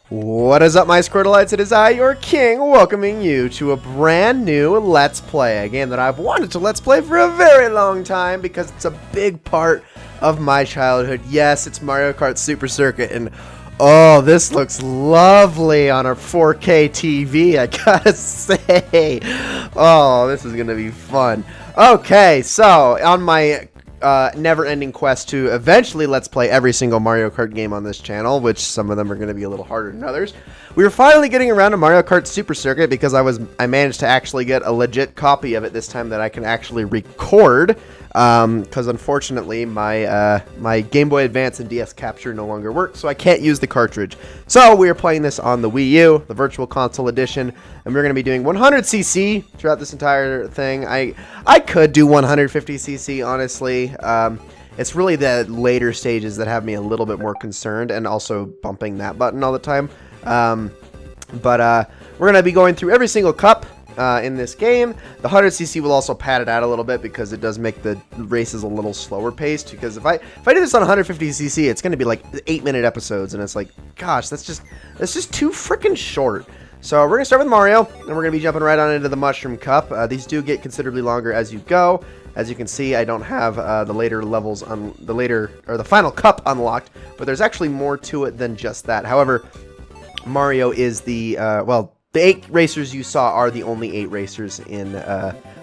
What is up, my Squirtleites? It is I, your king, welcoming you to a brand new Let's Play. A game that I've wanted to Let's Play for a very long time because it's a big part of my childhood. Yes, it's Mario Kart Super Circuit, and oh, this looks lovely on a 4K TV, I gotta say. Oh, this is gonna be fun. Okay, so on my never-ending quest to eventually Let's Play every single Mario Kart game on this channel, which some of them are going to be a little harder than others. We were finally getting around to Mario Kart Super Circuit because I managed to actually get a legit copy of it this time that I can actually record. Because unfortunately my Game Boy Advance and DS Capture no longer work, so I can't use the cartridge. So we are playing this on the Wii U, the Virtual Console Edition, and we're going to be doing 100cc throughout this entire thing. I could do 150cc, honestly. It's really the later stages that have me a little bit more concerned, and also bumping that button all the time. But we're going to be going through every single cup in this game. The 100cc will also pad it out a little bit because it does make the races a little slower paced. Because if I do this on 150cc, it's going to be like 8-minute episodes, and it's like, gosh, that's just too freaking short. So we're gonna start with Mario, and we're gonna be jumping right on into the Mushroom Cup. These do get considerably longer as you go. As you can see, I don't have the later levels on the final cup unlocked, but there's actually more to it than just that. However, Mario is the the 8 racers you saw are the only 8 racers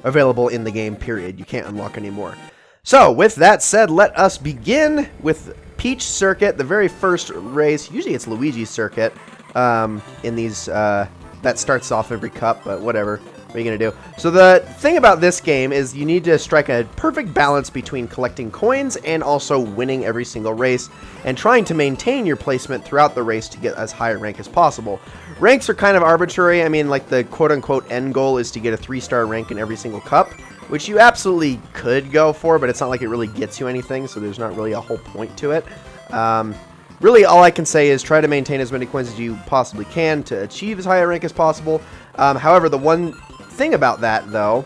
available in the game, period. You can't unlock any more. So, with that said, let us begin with Peach Circuit, the very first race. Usually it's Luigi's Circuit in these, that starts off every cup, but whatever. What are you going to do? So the thing about this game is you need to strike a perfect balance between collecting coins and also winning every single race and trying to maintain your placement throughout the race to get as high a rank as possible. Ranks are kind of arbitrary. I mean, like the quote-unquote end goal is to get a 3-star rank in every single cup, which you absolutely could go for, but it's not like it really gets you anything, so there's not really a whole point to it. Really, all I can say is try to maintain as many coins as you possibly can to achieve as high a rank as possible. However, the one thing about that, though,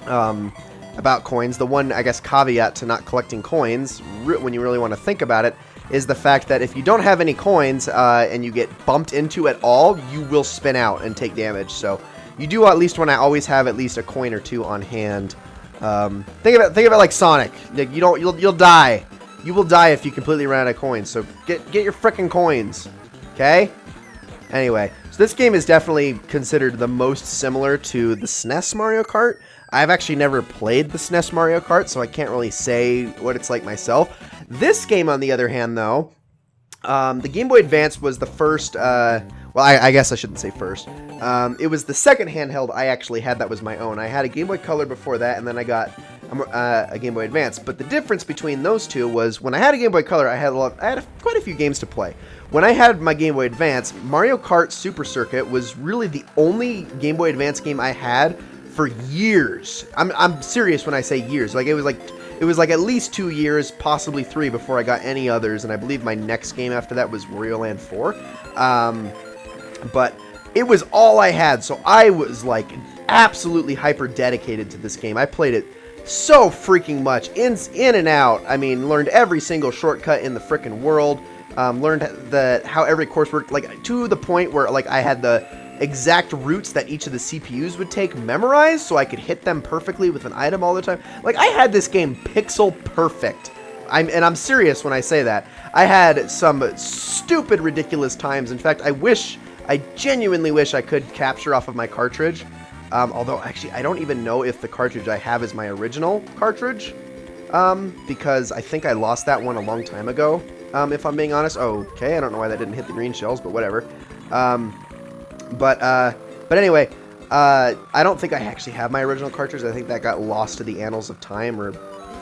about coins, the one, I guess, caveat to not collecting coins, when you really want to think about it, is the fact that if you don't have any coins and you get bumped into at all, you will spin out and take damage. So you do at least want to always have at least a coin or two on hand. Think of it like Sonic. Like, you'll die. You will die if you completely run out of coins. So get your frickin' coins, okay? Anyway, so this game is definitely considered the most similar to the SNES Mario Kart. I've actually never played the SNES Mario Kart, so I can't really say what it's like myself. This game, on the other hand, though, the Game Boy Advance was the first, well, I guess I shouldn't say first. It was the second handheld I actually had that was my own. I had a Game Boy Color before that, and then I got a Game Boy Advance. But the difference between those two was when I had a Game Boy Color, I had quite a few games to play. When I had my Game Boy Advance, Mario Kart Super Circuit was really the only Game Boy Advance game I had for years. I'm serious when I say years. Like it was like at least 2 years, possibly 3, before I got any others. And I believe my next game after that was Wario Land 4. But it was all I had, so I was like absolutely hyper dedicated to this game. I played it so freaking much, in and out. I mean, learned every single shortcut in the frickin' world. Learned how every course worked, like to the point where like I had the exact routes that each of the CPUs would take memorized, so I could hit them perfectly with an item all the time. Like I had this game pixel perfect. I'm serious when I say that. I had some stupid, ridiculous times. In fact, I genuinely wish I could capture off of my cartridge. Although, actually, I don't even know if the cartridge I have is my original cartridge. Because I think I lost that one a long time ago, if I'm being honest. Okay, I don't know why that didn't hit the green shells, but whatever. But anyway, I don't think I actually have my original cartridge. I think that got lost to the annals of time, or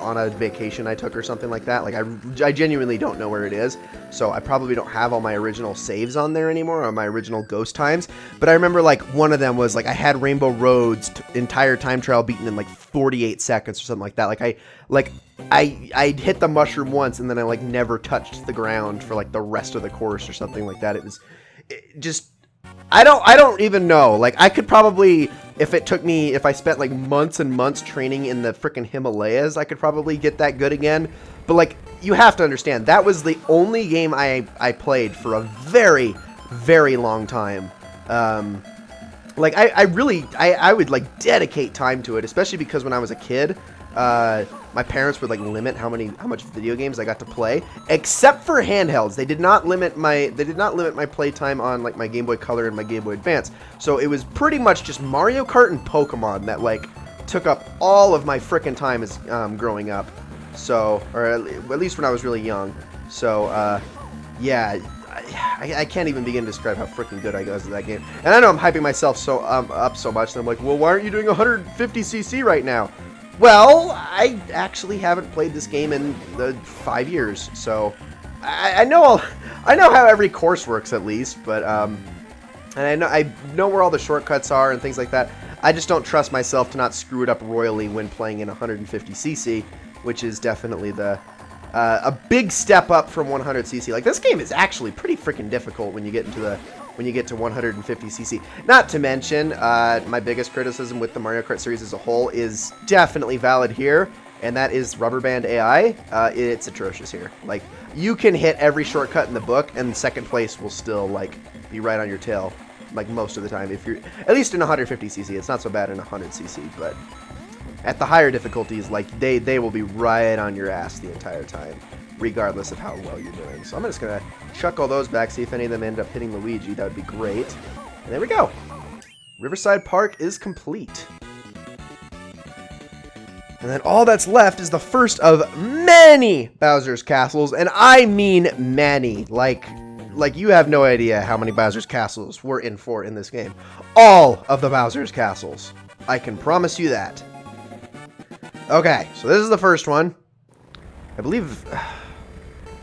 on a vacation I took or something like that. Like I genuinely don't know where it is, so I probably don't have all my original saves on there anymore, or my original ghost times. But I remember like one of them was like I had Rainbow Road's entire time trial beaten in like 48 seconds or something like that. I hit the mushroom once and then I like never touched the ground for like the rest of the course or something like that. I don't even know. Like, I could probably, if I spent like months and months training in the frickin' Himalayas, I could probably get that good again. But like, you have to understand, that was the only game I played for a very, very long time. Like, I would, like, dedicate time to it, especially because when I was a kid, my parents would, like, limit how much video games I got to play, except for handhelds. They did not limit my playtime on, like, my Game Boy Color and my Game Boy Advance. So it was pretty much just Mario Kart and Pokemon that, like, took up all of my frickin' time as, growing up. So, or at least when I was really young. So, yeah, I can't even begin to describe how freaking good I was at that game. And I know I'm hyping myself up so much, and I'm like, well, why aren't you doing 150cc right now? Well, I actually haven't played this game in 5 years, so I know how every course works at least, but and I know where all the shortcuts are and things like that. I just don't trust myself to not screw it up royally when playing in 150cc, which is definitely a big step up from 100cc. Like, this game is actually pretty freaking difficult when you get to 150cc. Not to mention, my biggest criticism with the Mario Kart series as a whole is definitely valid here, and that is rubber band AI. It's atrocious here. Like, you can hit every shortcut in the book, and second place will still, like, be right on your tail, like, most of the time. If you're, at least in 150cc, it's not so bad in 100cc, but at the higher difficulties, like, they will be right on your ass the entire time, regardless of how well you're doing. So I'm just going to chuck all those back, see if any of them end up hitting Luigi. That would be great. And there we go. Riverside Park is complete. And then all that's left is the first of many Bowser's Castles, and I mean many. Like you have no idea how many Bowser's Castles we're in for in this game. All of the Bowser's Castles. I can promise you that. Okay, so this is the first one. I believe...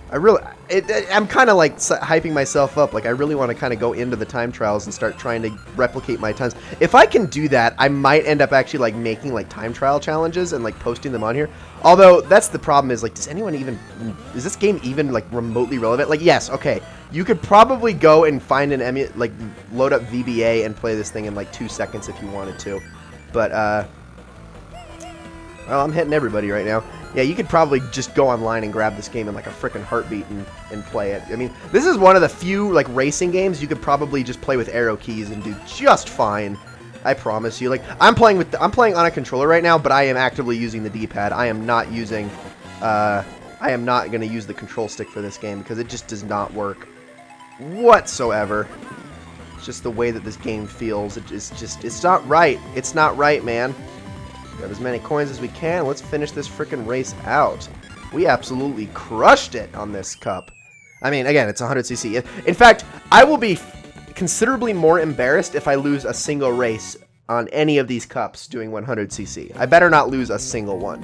I'm kind of like hyping myself up. Like, I really want to kind of go into the time trials and start trying to replicate my times. If I can do that, I might end up actually like making like time trial challenges and like posting them on here. Although that's the problem is, like, is this game even like remotely relevant? Like, yes, okay, you could probably go and find an load up VBA and play this thing in like 2 seconds if you wanted to. But well, I'm hitting everybody right now. Yeah, you could probably just go online and grab this game in like a frickin' heartbeat and play it. I mean, this is one of the few like racing games you could probably just play with arrow keys and do just fine. I promise you. Like, I'm playing on a controller right now, but I am actively using the D-pad. I am not going to use the control stick for this game because it just does not work whatsoever. It's just the way that this game feels. It's not right. It's not right, man. Grab as many coins as we can. Let's finish this frickin' race out. We absolutely crushed it on this cup. I mean, again, it's 100cc. In fact, I will be considerably more embarrassed if I lose a single race on any of these cups doing 100cc. I better not lose a single one.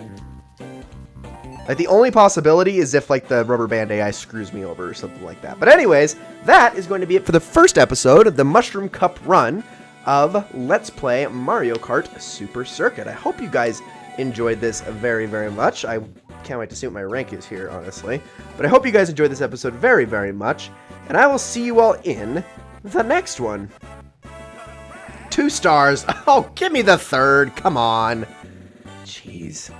Like, the only possibility is if, like, the rubber band AI screws me over or something like that. But anyways, that is going to be it for the first episode of the Mushroom Cup run of Let's Play Mario Kart Super Circuit. I hope you guys enjoyed this very, very much. I can't wait to see what my rank is here, honestly. But I hope you guys enjoyed this episode very, very much. And I will see you all in the next one. 2 stars. Oh, give me the third. Come on. Jeez.